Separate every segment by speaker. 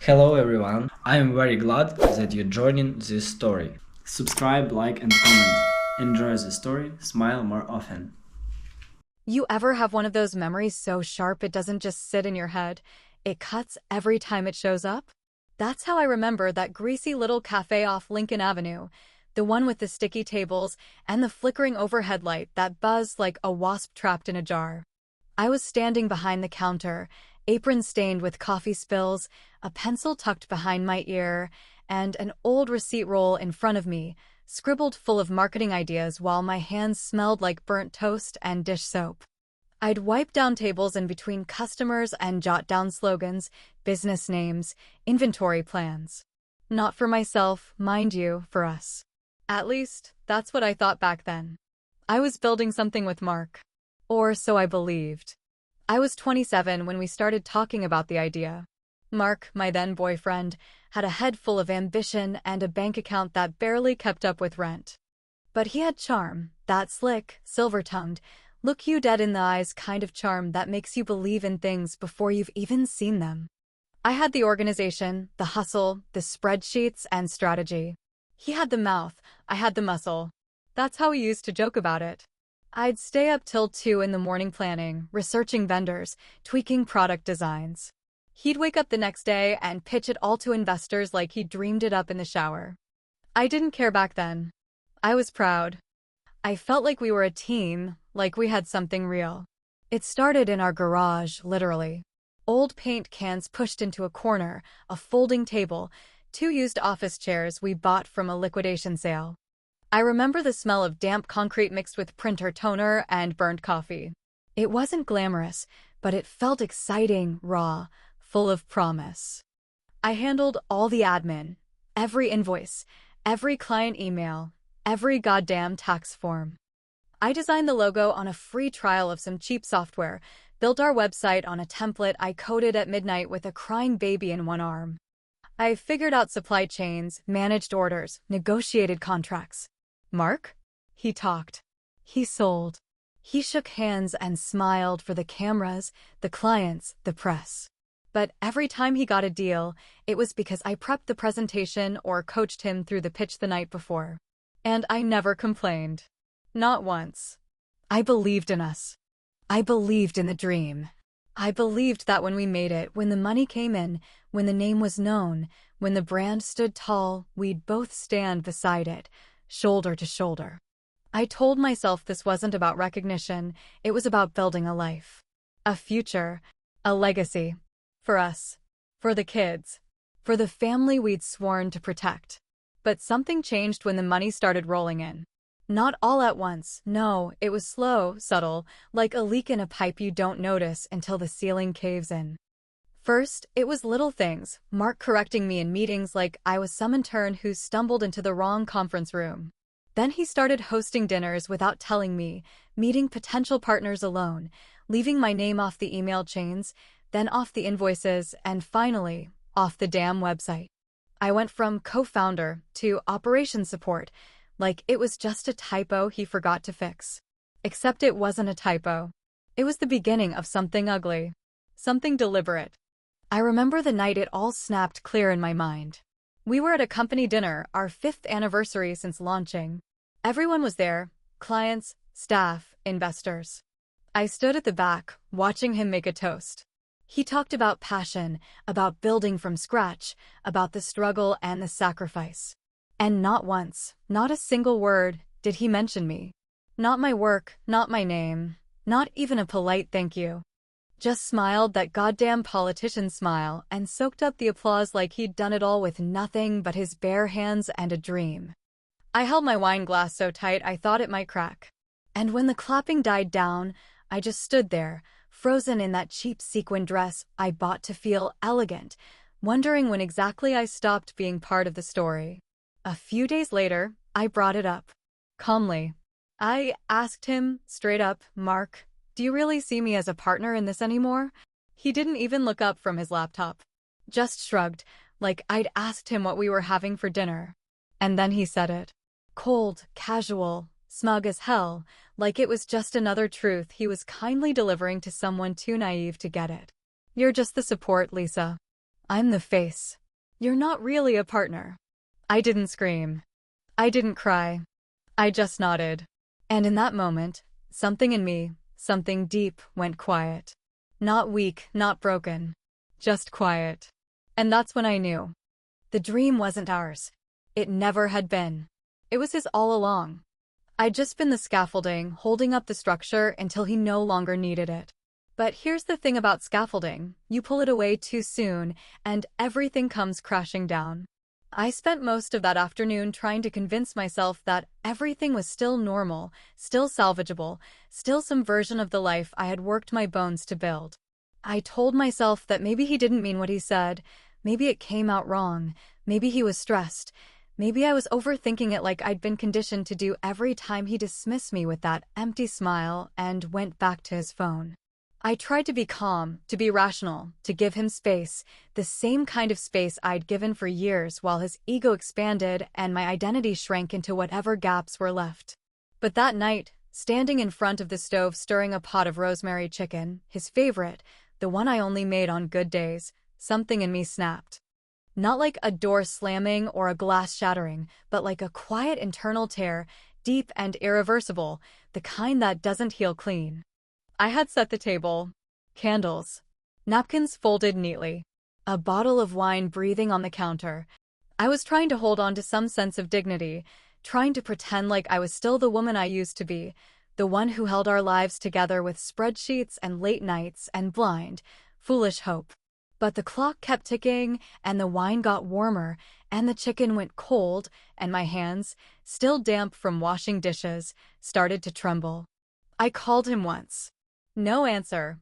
Speaker 1: Hello everyone, I am very glad that you're joining this story. Subscribe, like and comment. Enjoy the story, smile more often.
Speaker 2: You ever have one of those memories so sharp it doesn't just sit in your head, it cuts every time it shows up? That's how I remember that greasy little cafe off Lincoln Avenue, the one with the sticky tables and the flickering overhead light that buzzed like a wasp trapped in a jar. I was standing behind the counter, apron stained with coffee spills, a pencil tucked behind my ear, and an old receipt roll in front of me, scribbled full of marketing ideas while my hands smelled like burnt toast and dish soap. I'd wipe down tables in between customers and jot down slogans, business names, inventory plans. Not for myself, mind you, for us. At least, that's what I thought back then. I was building something with Mark. Or so I believed. I was 27 when we started talking about the idea. Mark, my then boyfriend, had a head full of ambition and a bank account that barely kept up with rent. But he had charm, that slick, silver-tongued, look you dead in the eyes kind of charm that makes you believe in things before you've even seen them. I had the organization, the hustle, the spreadsheets, and strategy. He had the mouth, I had the muscle. That's how we used to joke about it. I'd stay up till 2 in the morning planning, researching vendors, tweaking product designs. He'd wake up the next day and pitch it all to investors like he dreamed it up in the shower. I didn't care back then. I was proud. I felt like we were a team, like we had something real. It started in our garage, literally. Old paint cans pushed into a corner, a folding table, 2 used office chairs we bought from a liquidation sale. I remember the smell of damp concrete mixed with printer toner and burnt coffee. It wasn't glamorous, but it felt exciting, raw, full of promise. I handled all the admin, every invoice, every client email, every goddamn tax form. I designed the logo on a free trial of some cheap software, built our website on a template I coded at midnight with a crying baby in one arm. I figured out supply chains, managed orders, negotiated contracts. Mark? He talked. He sold. He shook hands and smiled for the cameras, the clients, the press. But every time he got a deal, it was because I prepped the presentation or coached him through the pitch the night before. And I never complained. Not once. I believed in us. I believed in the dream. I believed that when we made it, when the money came in, when the name was known, when the brand stood tall, we'd both stand beside it, shoulder to shoulder. I told myself this wasn't about recognition, it was about building a life. A future. A legacy. For us. For the kids. For the family we'd sworn to protect. But something changed when the money started rolling in. Not all at once, no, it was slow, subtle, like a leak in a pipe you don't notice until the ceiling caves in. First, it was little things, Mark correcting me in meetings like I was some intern who stumbled into the wrong conference room. Then he started hosting dinners without telling me, meeting potential partners alone, leaving my name off the email chains, then off the invoices, and finally, off the damn website. I went from co-founder to operations support, like it was just a typo he forgot to fix. Except it wasn't a typo. It was the beginning of something ugly. Something deliberate. I remember the night it all snapped clear in my mind. We were at a company dinner, our 5th anniversary since launching. Everyone was there, clients, staff, investors. I stood at the back, watching him make a toast. He talked about passion, about building from scratch, about the struggle and the sacrifice. And not once, not a single word, did he mention me. Not my work, not my name, not even a polite thank you. Just smiled that goddamn politician smile and soaked up the applause like he'd done it all with nothing but his bare hands and a dream. I held my wine glass so tight I thought it might crack. And when the clapping died down, I just stood there, frozen in that cheap sequin dress I bought to feel elegant, wondering when exactly I stopped being part of the story. A few days later, I brought it up. Calmly. I asked him, straight up, Mark, do you really see me as a partner in this anymore? He didn't even look up from his laptop. Just shrugged, like I'd asked him what we were having for dinner. And then he said it. Cold, casual, smug as hell, like it was just another truth he was kindly delivering to someone too naive to get it. You're just the support, Lisa. I'm the face. You're not really a partner. I didn't scream. I didn't cry. I just nodded. And in that moment, something in me, something deep, went quiet. Not weak, not broken. Just quiet. And that's when I knew. The dream wasn't ours. It never had been. It was his all along. I'd just been the scaffolding, holding up the structure until he no longer needed it. But here's the thing about scaffolding. You pull it away too soon, and everything comes crashing down. I spent most of that afternoon trying to convince myself that everything was still normal, still salvageable, still some version of the life I had worked my bones to build. I told myself that maybe he didn't mean what he said, maybe it came out wrong, maybe he was stressed, maybe I was overthinking it like I'd been conditioned to do every time he dismissed me with that empty smile and went back to his phone. I tried to be calm, to be rational, to give him space, the same kind of space I'd given for years while his ego expanded and my identity shrank into whatever gaps were left. But that night, standing in front of the stove stirring a pot of rosemary chicken, his favorite, the one I only made on good days, something in me snapped. Not like a door slamming or a glass shattering, but like a quiet internal tear, deep and irreversible, the kind that doesn't heal clean. I had set the table, candles, napkins folded neatly, a bottle of wine breathing on the counter. I was trying to hold on to some sense of dignity, trying to pretend like I was still the woman I used to be, the one who held our lives together with spreadsheets and late nights and blind, foolish hope. But the clock kept ticking, and the wine got warmer, and the chicken went cold, and my hands, still damp from washing dishes, started to tremble. I called him once. No answer.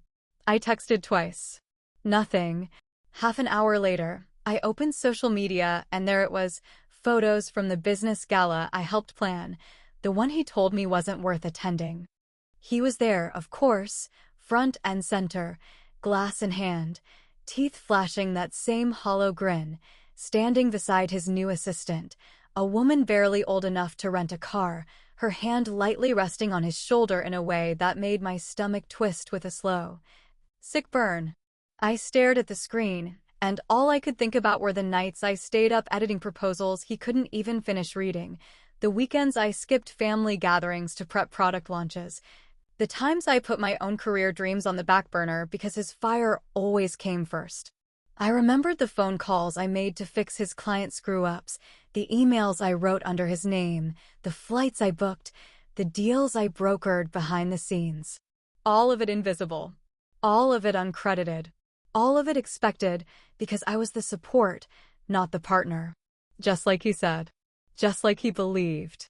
Speaker 2: I texted twice. Nothing. Half an hour later, I opened social media and there it was, photos from the business gala I helped plan, the one he told me wasn't worth attending. He was there, of course, front and center, glass in hand, teeth flashing that same hollow grin, standing beside his new assistant, a woman barely old enough to rent a car, her hand lightly resting on his shoulder in a way that made my stomach twist with a slow, sick burn. I stared at the screen, and all I could think about were the nights I stayed up editing proposals he couldn't even finish reading, the weekends I skipped family gatherings to prep product launches, the times I put my own career dreams on the back burner because his fire always came first. I remembered the phone calls I made to fix his client screw-ups, the emails I wrote under his name, the flights I booked, the deals I brokered behind the scenes. All of it invisible. All of it uncredited. All of it expected because I was the support, not the partner. Just like he said. Just like he believed.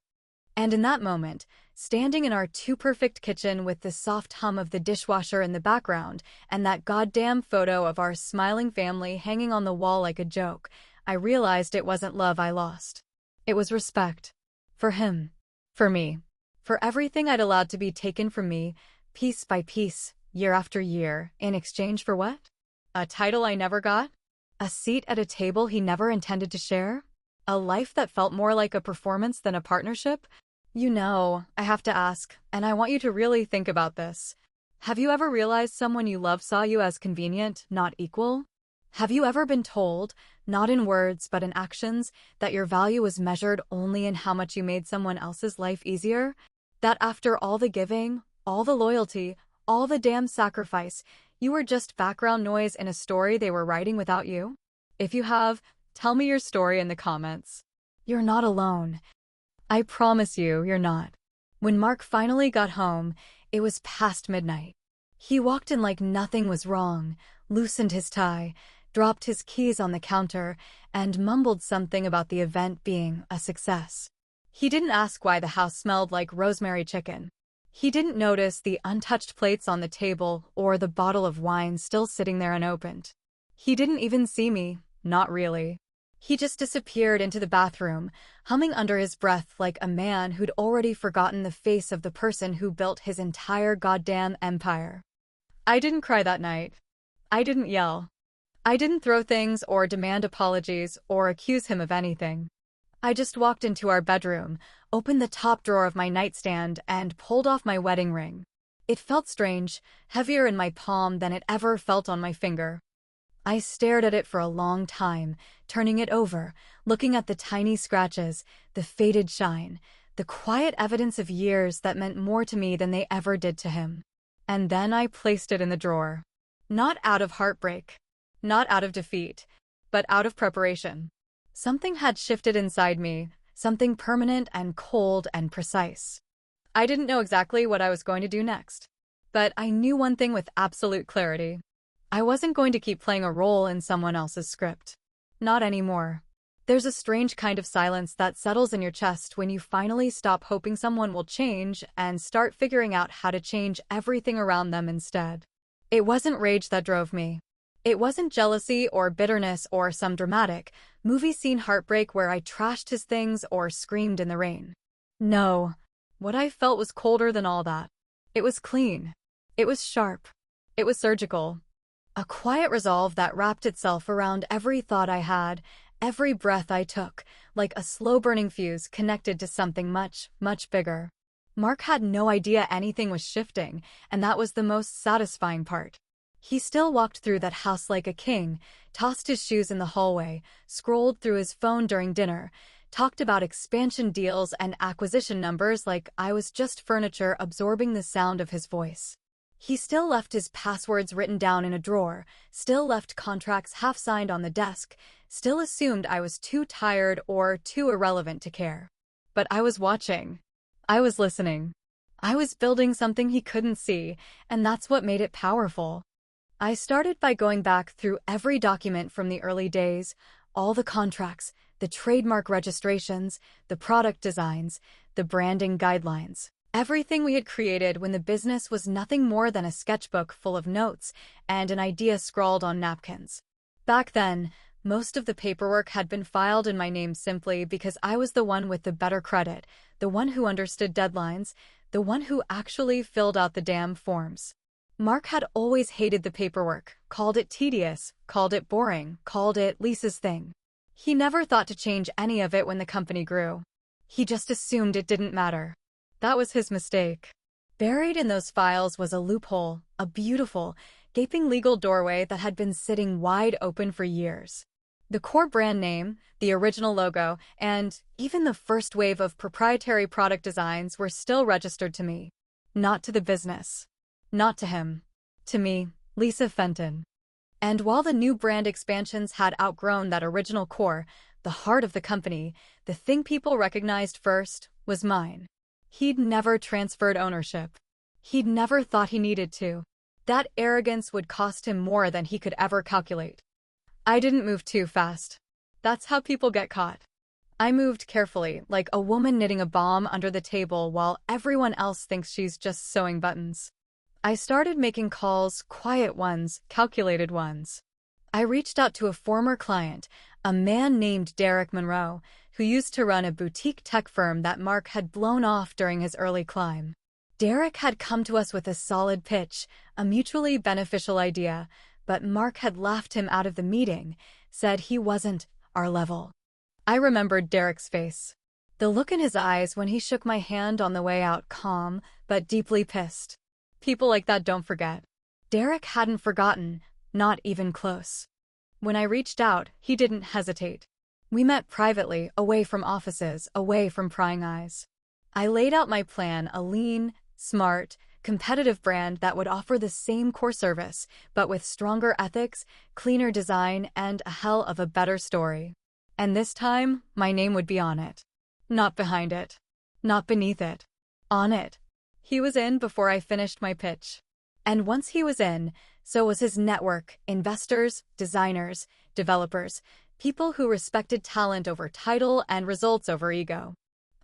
Speaker 2: And in that moment, standing in our too-perfect kitchen with the soft hum of the dishwasher in the background and that goddamn photo of our smiling family hanging on the wall like a joke, I realized it wasn't love I lost. It was respect. For him. For me. For everything I'd allowed to be taken from me, piece by piece, year after year, in exchange for what? A title I never got? A seat at a table he never intended to share? A life that felt more like a performance than a partnership? You know, I have to ask, and I want you to really think about this. Have you ever realized someone you love saw you as convenient, not equal? Have you ever been told, not in words but in actions, that your value was measured only in how much you made someone else's life easier? That after all the giving, all the loyalty, all the damn sacrifice, you were just background noise in a story they were writing without you? If you have, tell me your story in the comments. You're not alone. I promise you, you're not. When Mark finally got home, it was past midnight. He walked in like nothing was wrong, loosened his tie, dropped his keys on the counter, and mumbled something about the event being a success. He didn't ask why the house smelled like rosemary chicken. He didn't notice the untouched plates on the table or the bottle of wine still sitting there unopened. He didn't even see me, not really. He just disappeared into the bathroom, humming under his breath like a man who'd already forgotten the face of the person who built his entire goddamn empire. I didn't cry that night. I didn't yell. I didn't throw things or demand apologies or accuse him of anything. I just walked into our bedroom, opened the top drawer of my nightstand, and pulled off my wedding ring. It felt strange, heavier in my palm than it ever felt on my finger. I stared at it for a long time, turning it over, looking at the tiny scratches, the faded shine, the quiet evidence of years that meant more to me than they ever did to him. And then I placed it in the drawer. Not out of heartbreak, not out of defeat, but out of preparation. Something had shifted inside me, something permanent and cold and precise. I didn't know exactly what I was going to do next, but I knew one thing with absolute clarity. I wasn't going to keep playing a role in someone else's script. Not anymore. There's a strange kind of silence that settles in your chest when you finally stop hoping someone will change and start figuring out how to change everything around them instead. It wasn't rage that drove me. It wasn't jealousy or bitterness or some dramatic, movie scene heartbreak where I trashed his things or screamed in the rain. No. What I felt was colder than all that. It was clean. It was sharp. It was surgical. A quiet resolve that wrapped itself around every thought I had, every breath I took, like a slow-burning fuse connected to something much, much bigger. Mark had no idea anything was shifting, and that was the most satisfying part. He still walked through that house like a king, tossed his shoes in the hallway, scrolled through his phone during dinner, talked about expansion deals and acquisition numbers like I was just furniture absorbing the sound of his voice. He still left his passwords written down in a drawer, still left contracts half-signed on the desk, still assumed I was too tired or too irrelevant to care. But I was watching. I was listening. I was building something he couldn't see, and that's what made it powerful. I started by going back through every document from the early days, all the contracts, the trademark registrations, the product designs, the branding guidelines. Everything we had created when the business was nothing more than a sketchbook full of notes and an idea scrawled on napkins. Back then, most of the paperwork had been filed in my name simply because I was the one with the better credit, the one who understood deadlines, the one who actually filled out the damn forms. Mark had always hated the paperwork, called it tedious, called it boring, called it Lisa's thing. He never thought to change any of it when the company grew. He just assumed it didn't matter. That was his mistake. Buried in those files was a loophole, a beautiful, gaping legal doorway that had been sitting wide open for years. The core brand name, the original logo, and even the first wave of proprietary product designs were still registered to me. Not to the business. Not to him. To me, Lisa Fenton. And while the new brand expansions had outgrown that original core, the heart of the company, the thing people recognized first, was mine. He'd never transferred ownership. He'd never thought he needed to. That arrogance would cost him more than he could ever calculate. I didn't move too fast. That's how people get caught. I moved carefully, like a woman knitting a bomb under the table while everyone else thinks she's just sewing buttons. I started making calls, quiet ones, calculated ones. I reached out to a former client, a man named Derek Monroe, who used to run a boutique tech firm that Mark had blown off during his early climb. Derek had come to us with a solid pitch, a mutually beneficial idea, but Mark had laughed him out of the meeting, said he wasn't our level. I remembered Derek's face. The look in his eyes when he shook my hand on the way out, calm, but deeply pissed. People like that don't forget. Derek hadn't forgotten, not even close. When I reached out, he didn't hesitate. We met privately, away from offices, away from prying eyes. I laid out my plan, a lean, smart, competitive brand that would offer the same core service, but with stronger ethics, cleaner design, and a hell of a better story. And this time, my name would be on it. Not behind it. Not beneath it. On it. He was in before I finished my pitch. And once he was in, so was his network, investors, designers, developers, people who respected talent over title and results over ego.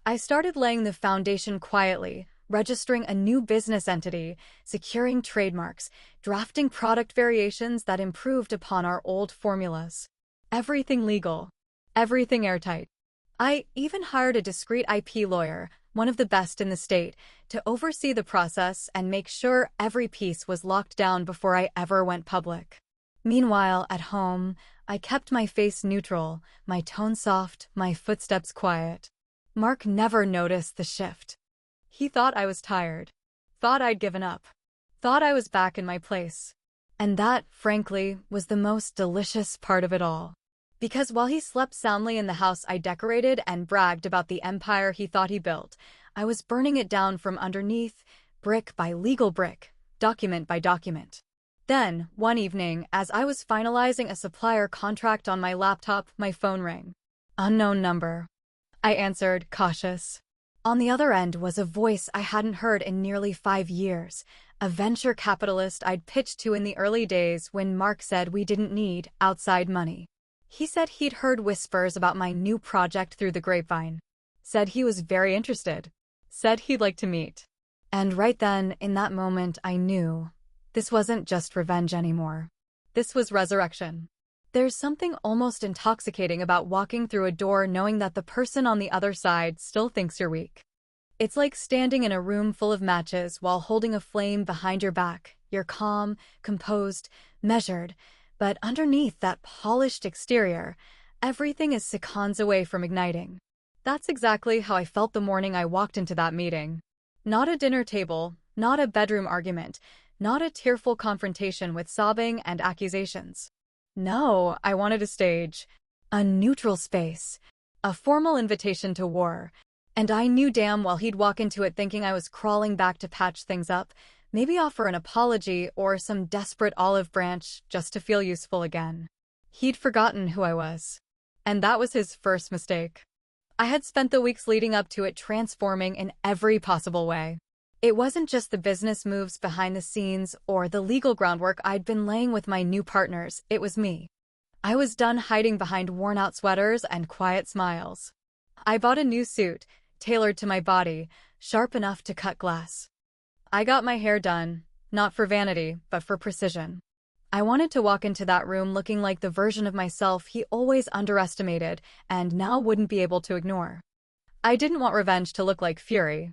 Speaker 2: I started laying the foundation quietly, registering a new business entity, securing trademarks, drafting product variations that improved upon our old formulas. Everything legal. Everything airtight. I even hired a discreet IP lawyer, one of the best in the state, to oversee the process and make sure every piece was locked down before I ever went public. Meanwhile, at home, I kept my face neutral, my tone soft, my footsteps quiet. Mark never noticed the shift. He thought I was tired. Thought I'd given up. Thought I was back in my place. And that, frankly, was the most delicious part of it all. Because while he slept soundly in the house I decorated and bragged about the empire he thought he built, I was burning it down from underneath, brick by legal brick, document by document. Then, one evening, as I was finalizing a supplier contract on my laptop, my phone rang. Unknown number. I answered, cautious. On the other end was a voice I hadn't heard in nearly 5 years, a venture capitalist I'd pitched to in the early days when Mark said we didn't need outside money. He said he'd heard whispers about my new project through the grapevine. Said he was very interested. Said he'd like to meet. And right then, in that moment, I knew this wasn't just revenge anymore. This was resurrection. There's something almost intoxicating about walking through a door knowing that the person on the other side still thinks you're weak. It's like standing in a room full of matches while holding a flame behind your back. You're calm, composed, measured, but underneath that polished exterior, everything is seconds away from igniting. That's exactly how I felt the morning I walked into that meeting. Not a dinner table, not a bedroom argument, not a tearful confrontation with sobbing and accusations. No, I wanted a stage, a neutral space, a formal invitation to war. And I knew damn well he'd walk into it thinking I was crawling back to patch things up, maybe offer an apology or some desperate olive branch just to feel useful again. He'd forgotten who I was. And that was his first mistake. I had spent the weeks leading up to it transforming in every possible way. It wasn't just the business moves behind the scenes or the legal groundwork I'd been laying with my new partners, it was me. I was done hiding behind worn-out sweaters and quiet smiles. I bought a new suit, tailored to my body, sharp enough to cut glass. I got my hair done, not for vanity, but for precision. I wanted to walk into that room looking like the version of myself he always underestimated and now wouldn't be able to ignore. I didn't want revenge to look like fury.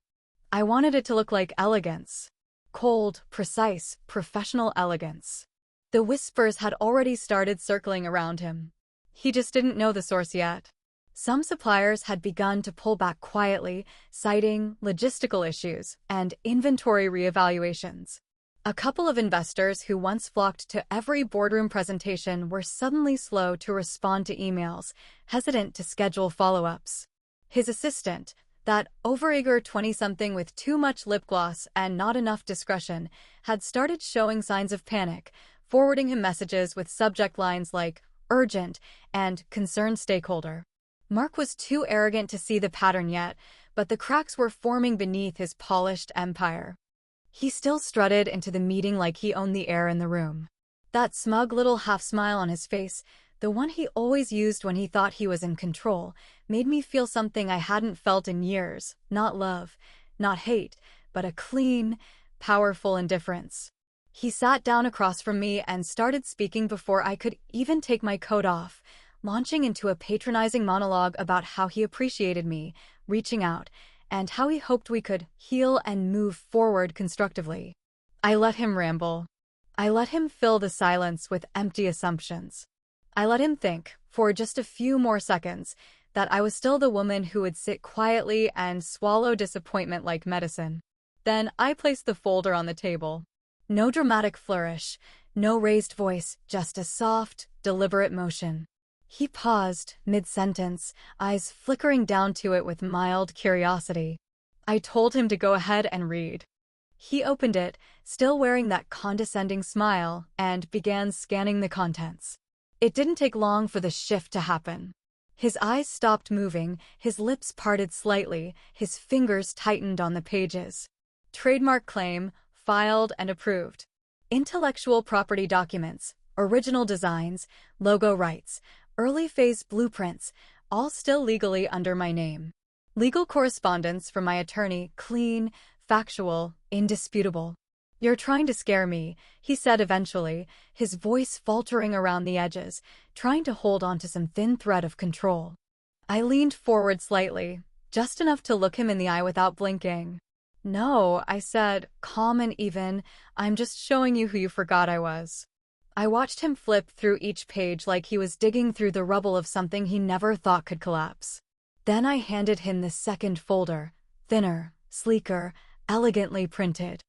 Speaker 2: I wanted it to look like elegance. Cold, precise, professional elegance. The whispers had already started circling around him. He just didn't know the source yet. Some suppliers had begun to pull back quietly, citing logistical issues and inventory reevaluations. A couple of investors who once flocked to every boardroom presentation were suddenly slow to respond to emails, hesitant to schedule follow-ups. His assistant, that overeager 20-something with too much lip gloss and not enough discretion, had started showing signs of panic, forwarding him messages with subject lines like urgent and concerned stakeholder. Mark was too arrogant to see the pattern yet, but the cracks were forming beneath his polished empire. He still strutted into the meeting like he owned the air in the room. That smug little half-smile on his face, the one he always used when he thought he was in control, made me feel something I hadn't felt in years. Not love, not hate, but a clean, powerful indifference. He sat down across from me and started speaking before I could even take my coat off, launching into a patronizing monologue about how he appreciated me, reaching out, and how he hoped we could heal and move forward constructively. I let him ramble. I let him fill the silence with empty assumptions. I let him think, for just a few more seconds, that I was still the woman who would sit quietly and swallow disappointment like medicine. Then I placed the folder on the table. No dramatic flourish, no raised voice, just a soft, deliberate motion. He paused, mid-sentence, eyes flickering down to it with mild curiosity. I told him to go ahead and read. He opened it, still wearing that condescending smile, and began scanning the contents. It didn't take long for the shift to happen. His eyes stopped moving, his lips parted slightly, his fingers tightened on the pages. Trademark claim, filed and approved. Intellectual property documents, original designs, logo rights, early-phase blueprints, all still legally under my name. Legal correspondence from my attorney, clean, factual, indisputable. "You're trying to scare me," he said eventually, his voice faltering around the edges, trying to hold on to some thin thread of control. I leaned forward slightly, just enough to look him in the eye without blinking. "No," I said, calm and even, "I'm just showing you who you forgot I was." I watched him flip through each page like he was digging through the rubble of something he never thought could collapse. Then I handed him the second folder, thinner, sleeker, elegantly printed.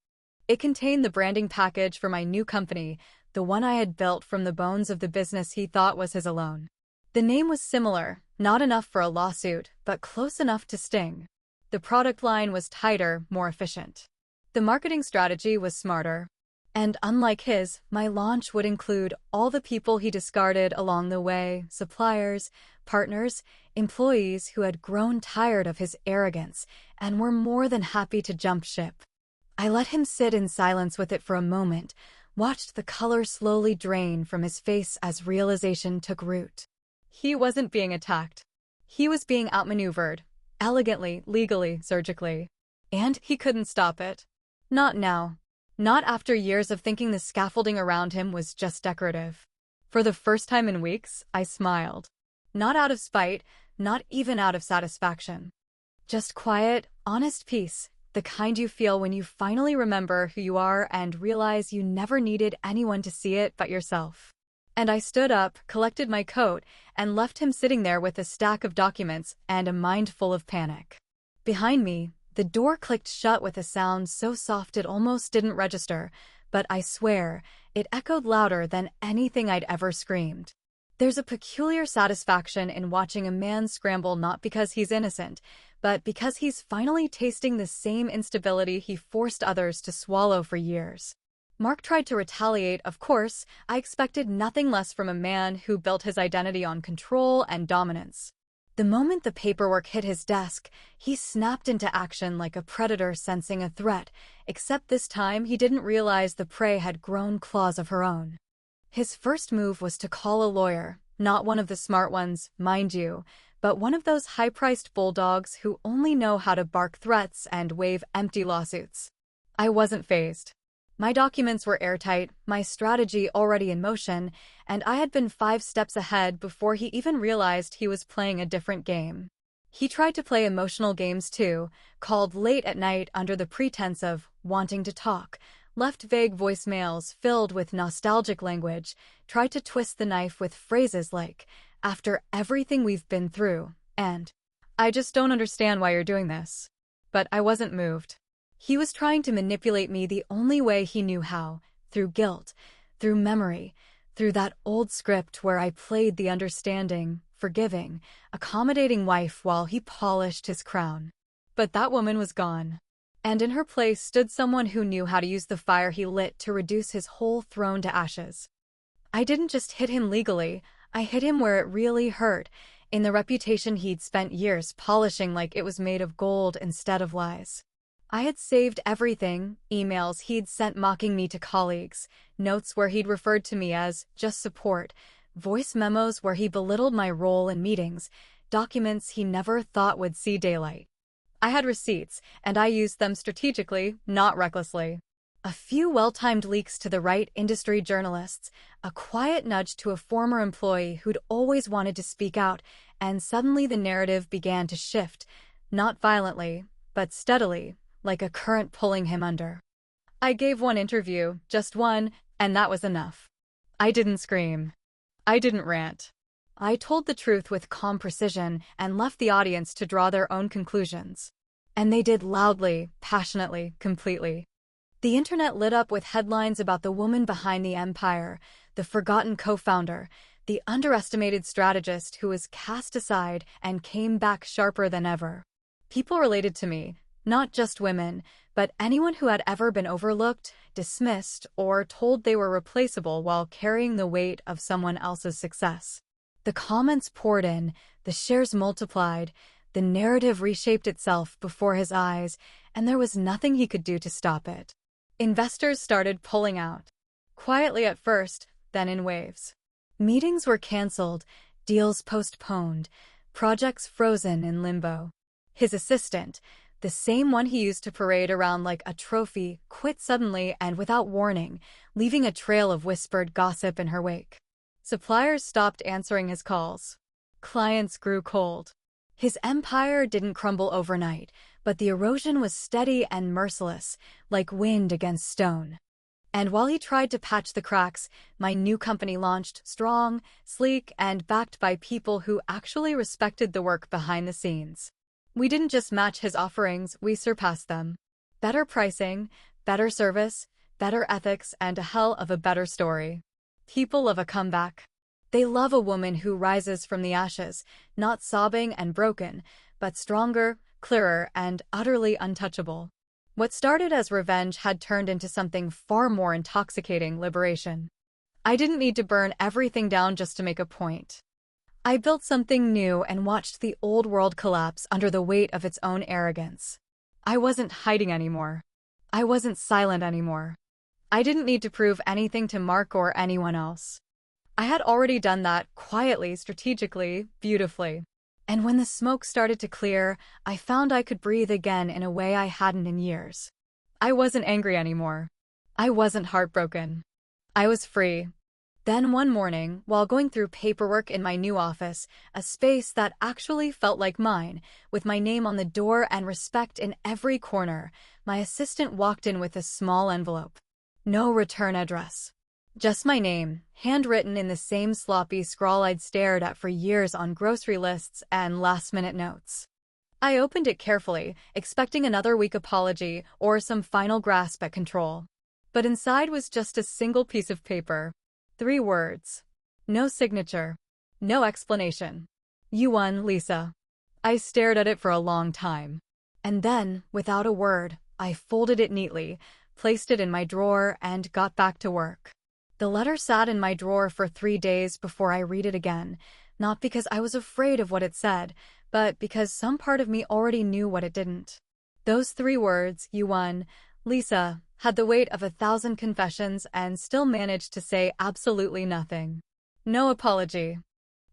Speaker 2: It contained the branding package for my new company, the the one I had built from the bones of the business he thought was his alone. The name was similar, not enough for a lawsuit, but close enough to sting. The product line was tighter, more efficient. The marketing strategy was smarter. And unlike his, my launch would include all the people he discarded along the way, suppliers, partners, employees who had grown tired of his arrogance and were more than happy to jump ship. I let him sit in silence with it for a moment, watched the color slowly drain from his face as realization took root. He wasn't being attacked. He was being outmaneuvered, elegantly, legally, surgically. And he couldn't stop it. Not now. Not after years of thinking the scaffolding around him was just decorative. For the first time in weeks, I smiled. Not out of spite, not even out of satisfaction. Just quiet, honest peace, the kind you feel when you finally remember who you are and realize you never needed anyone to see it but yourself. And I stood up, collected my coat, and left him sitting there with a stack of documents and a mind full of panic. Behind me, the door clicked shut with a sound so soft it almost didn't register, but I swear, it echoed louder than anything I'd ever screamed. There's a peculiar satisfaction in watching a man scramble not because he's innocent, but because he's finally tasting the same instability he forced others to swallow for years. Mark tried to retaliate, of course. I expected nothing less from a man who built his identity on control and dominance. The moment the paperwork hit his desk, he snapped into action like a predator sensing a threat, except this time he didn't realize the prey had grown claws of her own. His first move was to call a lawyer, not one of the smart ones, mind you, but one of those high-priced bulldogs who only know how to bark threats and wave empty lawsuits. I wasn't fazed. My documents were airtight, my strategy already in motion, and I had been 5 steps ahead before he even realized he was playing a different game. He tried to play emotional games too, called late at night under the pretense of wanting to talk, left vague voicemails filled with nostalgic language, tried to twist the knife with phrases like, "After everything we've been through," and, "I just don't understand why you're doing this." But I wasn't moved. He was trying to manipulate me the only way he knew how, through guilt, through memory, through that old script where I played the understanding, forgiving, accommodating wife while he polished his crown. But that woman was gone. And in her place stood someone who knew how to use the fire he lit to reduce his whole throne to ashes. I didn't just hit him legally, I hit him where it really hurt, in the reputation he'd spent years polishing like it was made of gold instead of lies. I had saved everything, emails he'd sent mocking me to colleagues, notes where he'd referred to me as just support, voice memos where he belittled my role in meetings, documents he never thought would see daylight. I had receipts, and I used them strategically, not recklessly. A few well-timed leaks to the right industry journalists, a quiet nudge to a former employee who'd always wanted to speak out, and suddenly the narrative began to shift, not violently, but steadily, like a current pulling him under. I gave one interview, just one, and that was enough. I didn't scream. I didn't rant. I told the truth with calm precision and left the audience to draw their own conclusions. And they did loudly, passionately, completely. The internet lit up with headlines about the woman behind the empire, the forgotten co-founder, the underestimated strategist who was cast aside and came back sharper than ever. People related to me, not just women, but anyone who had ever been overlooked, dismissed, or told they were replaceable while carrying the weight of someone else's success. The comments poured in, the shares multiplied, the narrative reshaped itself before his eyes, and there was nothing he could do to stop it. Investors started pulling out. Quietly at first, then in waves. Meetings were canceled, deals postponed, projects frozen in limbo. His assistant, the same one he used to parade around like a trophy, quit suddenly and without warning, leaving a trail of whispered gossip in her wake. Suppliers stopped answering his calls. Clients grew cold. His empire didn't crumble overnight, but the erosion was steady and merciless, like wind against stone. And while he tried to patch the cracks, my new company launched, strong, sleek, and backed by people who actually respected the work behind the scenes. We didn't just match his offerings, we surpassed them. Better pricing, better service, better ethics, and a hell of a better story. People love a comeback. They love a woman who rises from the ashes, not sobbing and broken, but stronger, clearer, and utterly untouchable. What started as revenge had turned into something far more intoxicating: liberation. I didn't need to burn everything down just to make a point. I built something new and watched the old world collapse under the weight of its own arrogance. I wasn't hiding anymore. I wasn't silent anymore. I didn't need to prove anything to Mark or anyone else. I had already done that quietly, strategically, beautifully. And when the smoke started to clear, I found I could breathe again in a way I hadn't in years. I wasn't angry anymore. I wasn't heartbroken. I was free. Then one morning, while going through paperwork in my new office, a space that actually felt like mine, with my name on the door and respect in every corner, my assistant walked in with a small envelope. No return address. Just my name, handwritten in the same sloppy scrawl I'd stared at for years on grocery lists and last-minute notes. I opened it carefully, expecting another weak apology or some final grasp at control. But inside was just a single piece of paper. 3 words. No signature. No explanation. You won, Lisa. I stared at it for a long time. And then, without a word, I folded it neatly, placed it in my drawer, and got back to work. The letter sat in my drawer for 3 days before I read it again, not because I was afraid of what it said, but because some part of me already knew what it didn't. Those 3 words, you won, Lisa, had the weight of 1,000 confessions and still managed to say absolutely nothing. No apology.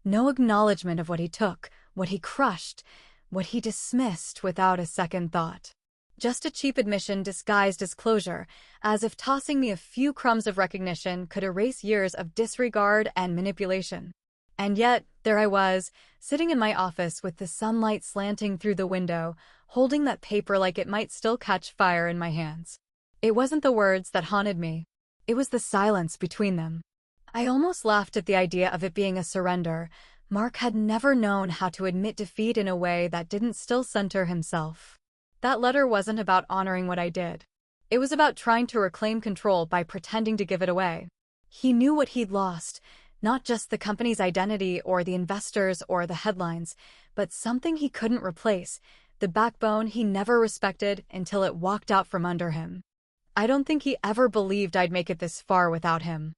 Speaker 2: No acknowledgement of what he took, what he crushed, what he dismissed without a second thought. Just a cheap admission disguised as closure, as if tossing me a few crumbs of recognition could erase years of disregard and manipulation. And yet, there I was, sitting in my office with the sunlight slanting through the window, holding that paper like it might still catch fire in my hands. It wasn't the words that haunted me. It was the silence between them. I almost laughed at the idea of it being a surrender. Mark had never known how to admit defeat in a way that didn't still center himself. That letter wasn't about honoring what I did. It was about trying to reclaim control by pretending to give it away. He knew what he'd lost, not just the company's identity or the investors or the headlines, but something he couldn't replace, the backbone he never respected until it walked out from under him. I don't think he ever believed I'd make it this far without him.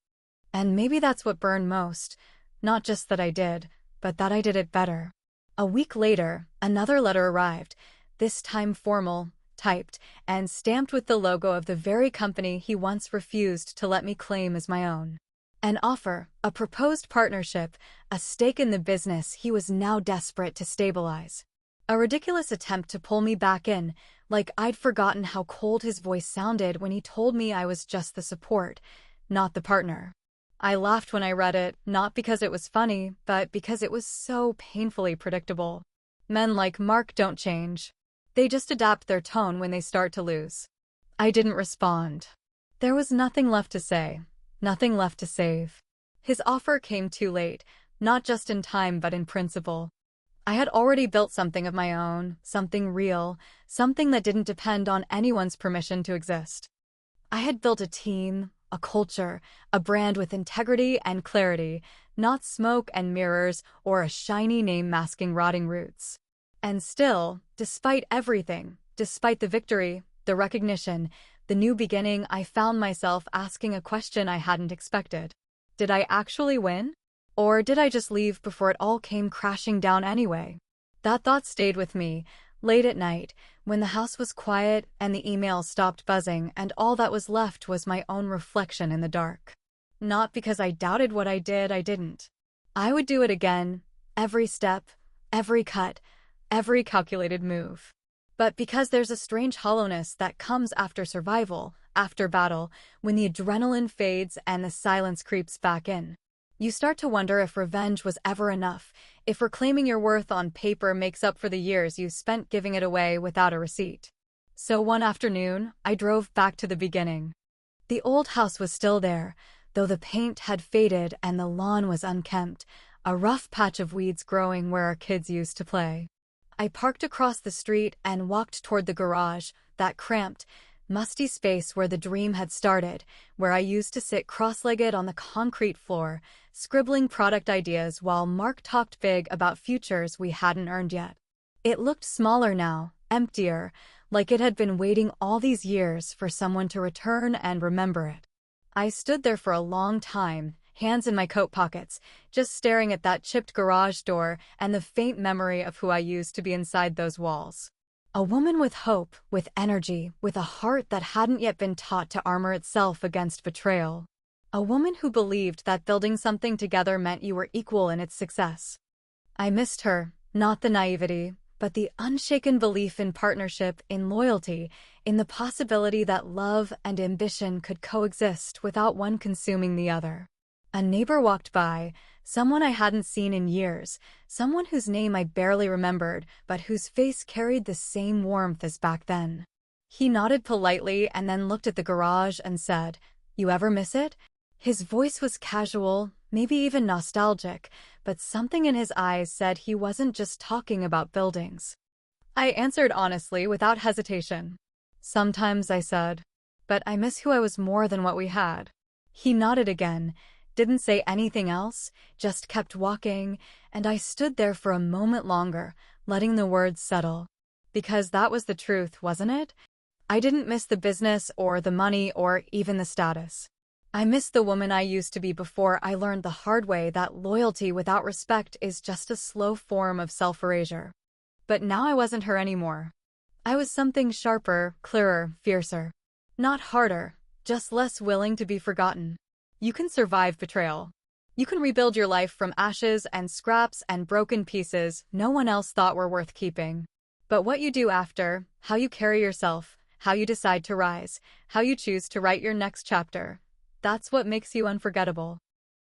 Speaker 2: And maybe that's what burned most, not just that I did, but that I did it better. A week later, another letter arrived, this time formal, typed, and stamped with the logo of the very company he once refused to let me claim as my own. An offer, a proposed partnership, a stake in the business he was now desperate to stabilize. A ridiculous attempt to pull me back in, like I'd forgotten how cold his voice sounded when he told me I was just the support, not the partner. I laughed when I read it, not because it was funny, but because it was so painfully predictable. Men like Mark don't change. They just adapt their tone when they start to lose. I didn't respond. There was nothing left to say, nothing left to save. His offer came too late, not just in time but in principle. I had already built something of my own, something real, something that didn't depend on anyone's permission to exist. I had built a team, a culture, a brand with integrity and clarity, not smoke and mirrors or a shiny name masking rotting roots. And still, despite everything, despite the victory, the recognition, the new beginning, I found myself asking a question I hadn't expected. Did I actually win? Or did I just leave before it all came crashing down anyway? That thought stayed with me, late at night, when the house was quiet and the emails stopped buzzing and all that was left was my own reflection in the dark. Not because I doubted what I did, I didn't. I would do it again, every step, every cut, every calculated move. But because there's a strange hollowness that comes after survival, after battle, when the adrenaline fades and the silence creeps back in. You start to wonder if revenge was ever enough, if reclaiming your worth on paper makes up for the years you spent giving it away without a receipt. So one afternoon, I drove back to the beginning. The old house was still there, though the paint had faded and the lawn was unkempt, a rough patch of weeds growing where our kids used to play. I parked across the street and walked toward the garage, that cramped, Musty space where the dream had started, where I used to sit cross-legged on the concrete floor, scribbling product ideas while Mark talked big about futures we hadn't earned yet. It looked smaller now, emptier, like it had been waiting all these years for someone to return and remember it. I stood there for a long time, hands in my coat pockets, just staring at that chipped garage door and the faint memory of who I used to be inside those walls. A woman with hope, with energy, with a heart that hadn't yet been taught to armor itself against betrayal. A woman who believed that building something together meant you were equal in its success. I missed her, not the naivety, but the unshaken belief in partnership, in loyalty, in the possibility that love and ambition could coexist without one consuming the other. A neighbor walked by, someone I hadn't seen in years, someone whose name I barely remembered, but whose face carried the same warmth as back then. He nodded politely and then looked at the garage and said, "You ever miss it?" His voice was casual, maybe even nostalgic, but something in his eyes said he wasn't just talking about buildings. I answered honestly, without hesitation. "Sometimes," I said, "but I miss who I was more than what we had." He nodded again, didn't say anything else, just kept walking, and I stood there for a moment longer, letting the words settle. Because that was the truth, wasn't it? I didn't miss the business or the money or even the status. I missed the woman I used to be before I learned the hard way that loyalty without respect is just a slow form of self-erasure. But now I wasn't her anymore. I was something sharper, clearer, fiercer. Not harder, just less willing to be forgotten. You can survive betrayal. You can rebuild your life from ashes and scraps and broken pieces no one else thought were worth keeping. But what you do after, how you carry yourself, how you decide to rise, how you choose to write your next chapter, that's what makes you unforgettable.